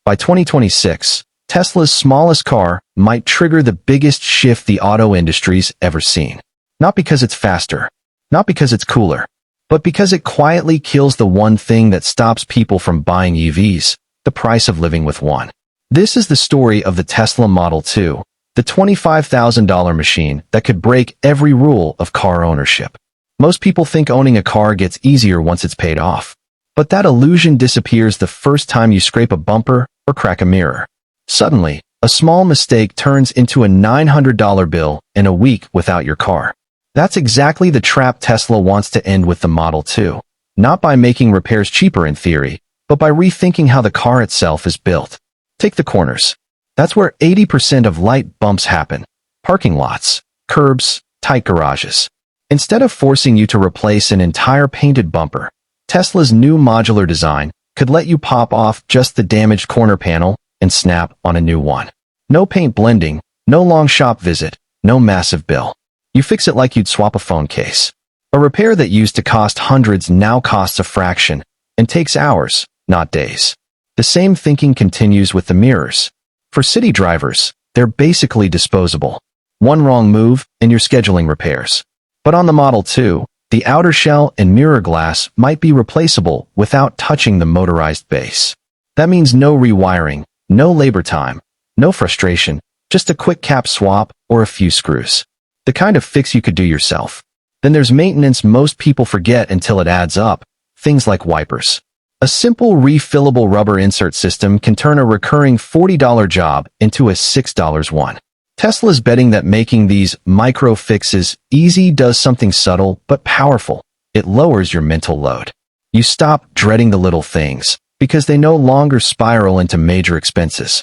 By 2026, Tesla's smallest car might trigger the biggest shift the auto industry's ever seen. Not because it's faster, not because it's cooler, but because it quietly kills the one thing that stops people from buying EVs, the price of living with one. This is the story of the Tesla Model 2, the $25,000 machine that could break every rule of car ownership. Most people think owning a car gets easier once it's paid off. But that illusion disappears the first time you scrape a bumper or crack a mirror. Suddenly, a small mistake turns into a $900 bill in a week without your car. That's exactly the trap Tesla wants to end with the Model 2. Not by making repairs cheaper in theory, but by rethinking how the car itself is built. Take the corners. That's where 80% of light bumps happen. Parking lots, curbs, tight garages. Instead of forcing you to replace an entire painted bumper, Tesla's new modular design could let you pop off just the damaged corner panel and snap on a new one. No paint blending, no long shop visit, no massive bill. You fix it like you'd swap a phone case. A repair that used to cost hundreds now costs a fraction and takes hours, not days. The same thinking continues with the mirrors. For city drivers, they're basically disposable. One wrong move and you're scheduling repairs. But on the Model 2, the outer shell and mirror glass might be replaceable without touching the motorized base. That means no rewiring, no labor time, no frustration, just a quick cap swap or a few screws. The kind of fix you could do yourself. Then there's maintenance most people forget until it adds up, things like wipers. A simple refillable rubber insert system can turn a recurring $40 job into a $6 one. Tesla's betting that making these micro fixes easy does something subtle but powerful. It lowers your mental load. You stop dreading the little things because they no longer spiral into major expenses.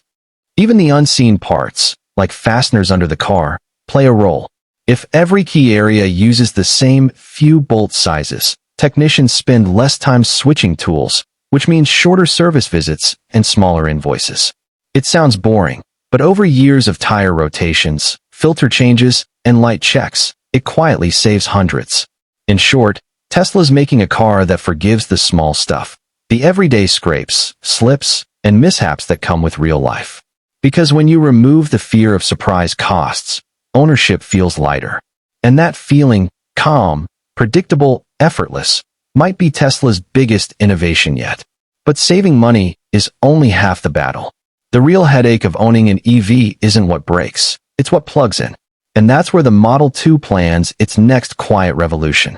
Even the unseen parts, like fasteners under the car, play a role. If every key area uses the same few bolt sizes, technicians spend less time switching tools, which means shorter service visits and smaller invoices. It sounds boring, but over years of tire rotations, filter changes, and light checks, it quietly saves hundreds. In short, Tesla's making a car that forgives the small stuff, the everyday scrapes, slips, and mishaps that come with real life. Because when you remove the fear of surprise costs, ownership feels lighter. And that feeling, calm, predictable, effortless, might be Tesla's biggest innovation yet. But saving money is only half the battle. The real headache of owning an EV isn't what breaks, it's what plugs in. And that's where the Model 2 plans its next quiet revolution.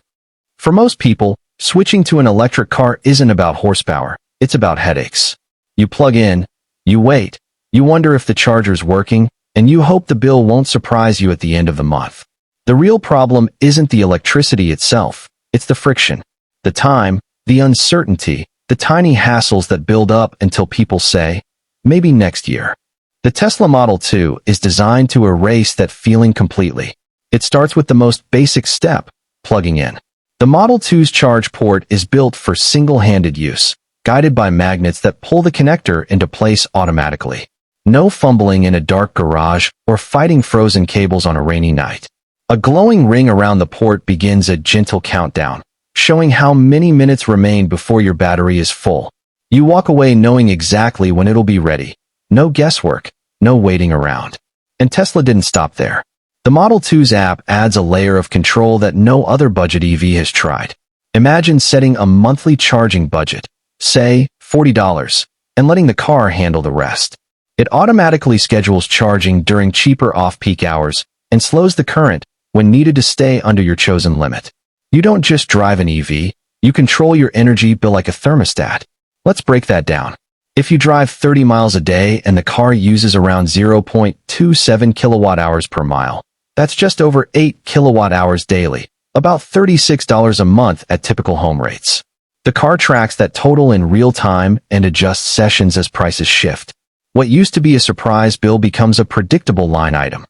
For most people, switching to an electric car isn't about horsepower, it's about headaches. You plug in, you wait, you wonder if the charger's working, and you hope the bill won't surprise you at the end of the month. The real problem isn't the electricity itself, it's the friction, the time, the uncertainty, the tiny hassles that build up until people say, maybe next year. The Tesla Model 2 is designed to erase that feeling completely. It starts with the most basic step, plugging in. The Model 2's charge port is built for single-handed use, guided by magnets that pull the connector into place automatically. No fumbling in a dark garage or fighting frozen cables on a rainy night. A glowing ring around the port begins a gentle countdown, showing how many minutes remain before your battery is full. You walk away knowing exactly when it'll be ready. No guesswork, no waiting around. And Tesla didn't stop there. The Model 2's app adds a layer of control that no other budget EV has tried. Imagine setting a monthly charging budget, say $40, and letting the car handle the rest. It automatically schedules charging during cheaper off-peak hours and slows the current when needed to stay under your chosen limit. You don't just drive an EV, you control your energy bill like a thermostat. Let's break that down. If you drive 30 miles a day and the car uses around 0.27 kilowatt hours per mile, that's just over 8 kilowatt hours daily, about $36 a month at typical home rates. The car tracks that total in real time and adjusts sessions as prices shift. What used to be a surprise bill becomes a predictable line item.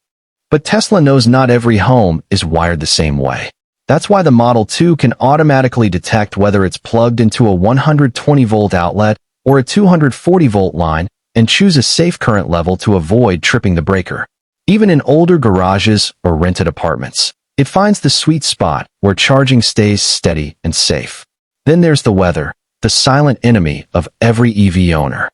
But Tesla knows not every home is wired the same way. That's why the Model 2 can automatically detect whether it's plugged into a 120-volt outlet or a 240-volt line and choose a safe current level to avoid tripping the breaker. Even in older garages or rented apartments, it finds the sweet spot where charging stays steady and safe. Then there's the weather, the silent enemy of every EV owner.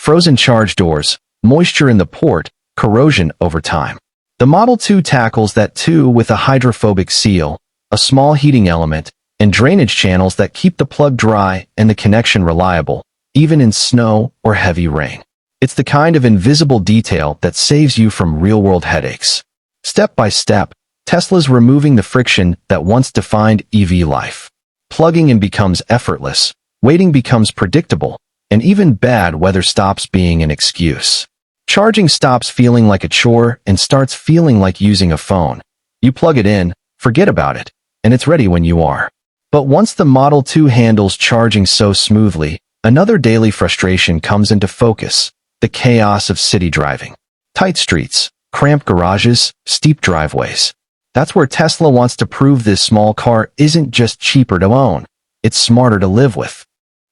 frozen charge doors, moisture in the port, corrosion over time. The Model 2 tackles that too with a hydrophobic seal, a small heating element, and drainage channels that keep the plug dry and the connection reliable, even in snow or heavy rain. It's the kind of invisible detail that saves you from real-world headaches. Step by step, Tesla's removing the friction that once defined EV life. Plugging in becomes effortless, waiting becomes predictable, and even bad weather stops being an excuse. Charging stops feeling like a chore and starts feeling like using a phone. You plug it in, forget about it, and it's ready when you are. But once the Model 2 handles charging so smoothly, another daily frustration comes into focus: the chaos of city driving. Tight streets, cramped garages, steep driveways. That's where Tesla wants to prove this small car isn't just cheaper to own, it's smarter to live with.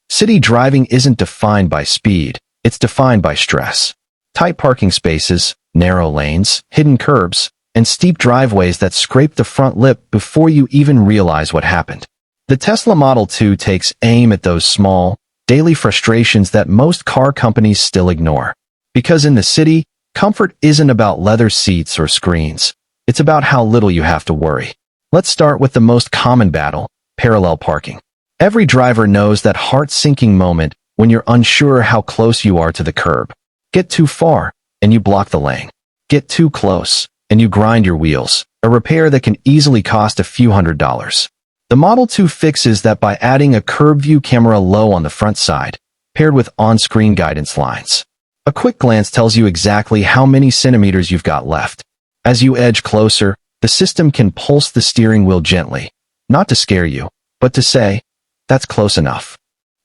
City driving isn't defined by speed, it's defined by stress. Tight parking spaces, narrow lanes, hidden curbs, and steep driveways that scrape the front lip before you even realize what happened. The Tesla Model 2 takes aim at those small, daily frustrations that most car companies still ignore. Because in the city, comfort isn't about leather seats or screens. It's about how little you have to worry. Let's start with the most common battle: parallel parking. Every driver knows that heart-sinking moment when you're unsure how close you are to the curb. Get too far, and you block the lane. Get too close, and you grind your wheels, a repair that can easily cost a few $100s. The Model 2 fixes that by adding a curb view camera low on the front side, paired with on-screen guidance lines. A quick glance tells you exactly how many centimeters you've got left. As you edge closer, the system can pulse the steering wheel gently, not to scare you, but to say, "That's close enough."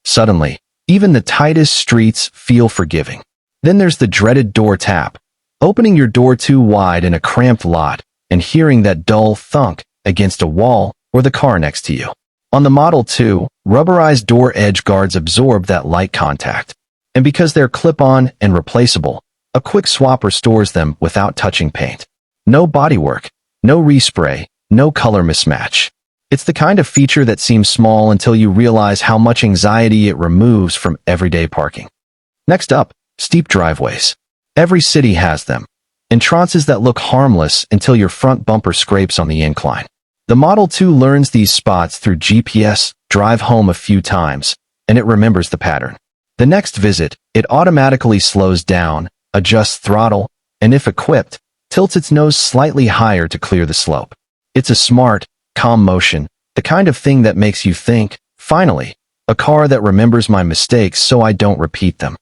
Suddenly, even the tightest streets feel forgiving. Then there's the dreaded door tap, opening your door too wide in a cramped lot and hearing that dull thunk against a wall or the car next to you. On the Model 2, rubberized door edge guards absorb that light contact. And because they're clip-on and replaceable, a quick swap restores them without touching paint. No bodywork, no respray, no color mismatch. It's the kind of feature that seems small until you realize how much anxiety it removes from everyday parking. Next up, steep driveways. Every city has them. Entrances that look harmless until your front bumper scrapes on the incline. The Model 2 learns these spots through GPS, drive home a few times, and it remembers the pattern. The next visit, it automatically slows down, adjusts throttle, and if equipped, tilts its nose slightly higher to clear the slope. It's a smart, calm motion, the kind of thing that makes you think, finally, a car that remembers my mistakes so I don't repeat them.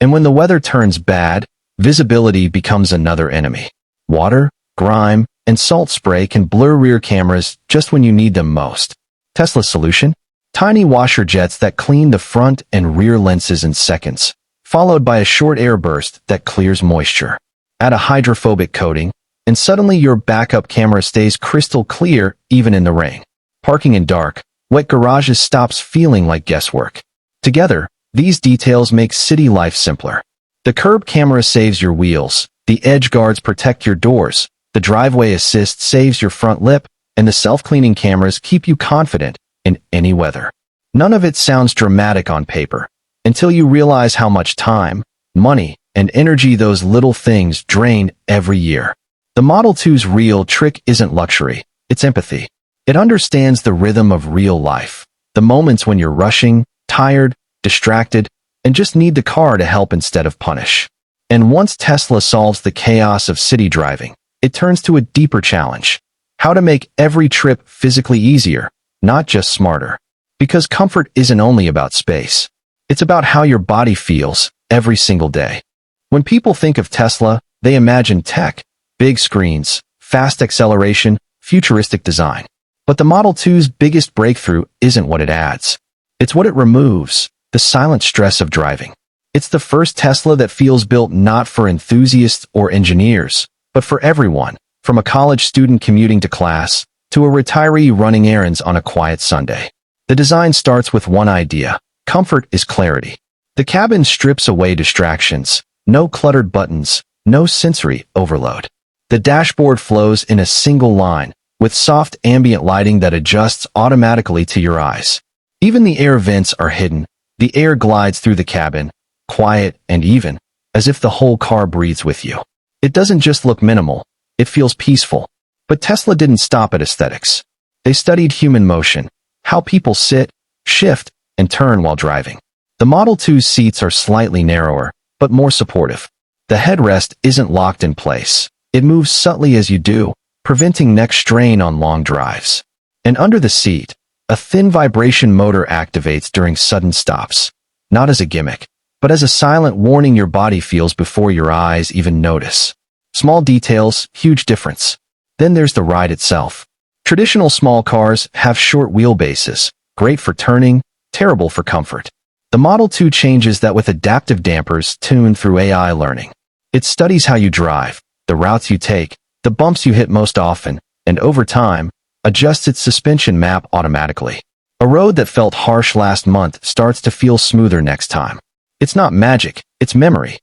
And when the weather turns bad, visibility becomes another enemy. Water, grime, and salt spray can blur rear cameras just when you need them most. Tesla's solution? Tiny washer jets that clean the front and rear lenses in seconds, followed by a short air burst that clears moisture. Add a hydrophobic coating, and suddenly your backup camera stays crystal clear even in the rain. Parking in dark, wet garages stops feeling like guesswork. Together, these details make city life simpler. The curb camera saves your wheels, the edge guards protect your doors, the driveway assist saves your front lip, and the self-cleaning cameras keep you confident in any weather. None of it sounds dramatic on paper, until you realize how much time, money, and energy those little things drain every year. The Model 2's real trick isn't luxury, it's empathy. It understands the rhythm of real life, the moments when you're rushing, tired, distracted, and just need the car to help instead of punish. And once Tesla solves the chaos of city driving, it turns to a deeper challenge: how to make every trip physically easier, not just smarter. Because comfort isn't only about space. It's about how your body feels every single day. When people think of Tesla, they imagine tech, big screens, fast acceleration, futuristic design. But the Model 2's biggest breakthrough isn't what it adds. It's what it removes: the silent stress of driving. It's the first Tesla that feels built not for enthusiasts or engineers, but for everyone, from a college student commuting to class, to a retiree running errands on a quiet Sunday. The design starts with one idea: comfort is clarity. The cabin strips away distractions, no cluttered buttons, no sensory overload. The dashboard flows in a single line, with soft ambient lighting that adjusts automatically to your eyes. Even the air vents are hidden. The air glides through the cabin, quiet, and even, as if the whole car breathes with you. It doesn't just look minimal, it feels peaceful. But Tesla didn't stop at aesthetics. They studied human motion, how people sit, shift, and turn while driving. The Model 2's seats are slightly narrower, but more supportive. The headrest isn't locked in place. It moves subtly as you do, preventing neck strain on long drives. And under the seat, a thin vibration motor activates during sudden stops, not as a gimmick, but as a silent warning your body feels before your eyes even notice. Small details, huge difference. Then there's the ride itself. Traditional small cars have short wheelbases, great for turning, terrible for comfort. The Model 2 changes that with adaptive dampers tuned through AI learning. It studies how you drive, the routes you take, the bumps you hit most often, and over time, adjusts its suspension map automatically. A road that felt harsh last month starts to feel smoother next time. It's not magic, it's memory.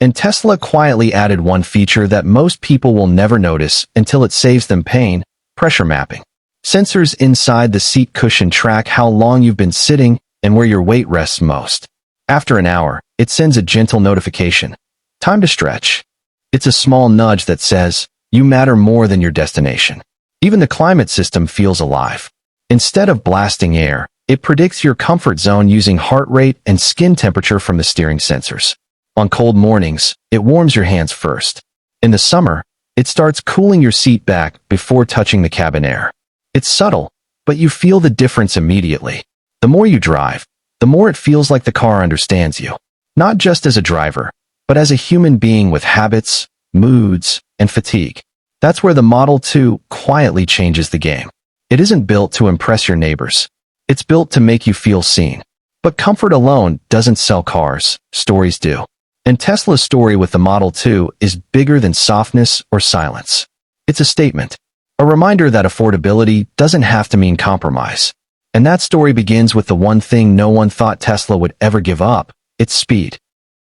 And Tesla quietly added one feature that most people will never notice until it saves them pain: pressure mapping. Sensors inside the seat cushion track how long you've been sitting and where your weight rests most. After an hour, it sends a gentle notification. Time to stretch. It's a small nudge that says, you matter more than your destination. Even the climate system feels alive. Instead of blasting air, it predicts your comfort zone using heart rate and skin temperature from the steering sensors. On cold mornings, it warms your hands first. In the summer, it starts cooling your seat back before touching the cabin air. It's subtle, but you feel the difference immediately. The more you drive, the more it feels like the car understands you. Not just as a driver, but as a human being with habits, moods, and fatigue. That's where the Model 2 quietly changes the game. It isn't built to impress your neighbors. It's built to make you feel seen. But comfort alone doesn't sell cars, stories do. And Tesla's story with the Model 2 is bigger than softness or silence. It's a statement. A reminder that affordability doesn't have to mean compromise. And that story begins with the one thing no one thought Tesla would ever give up: its speed.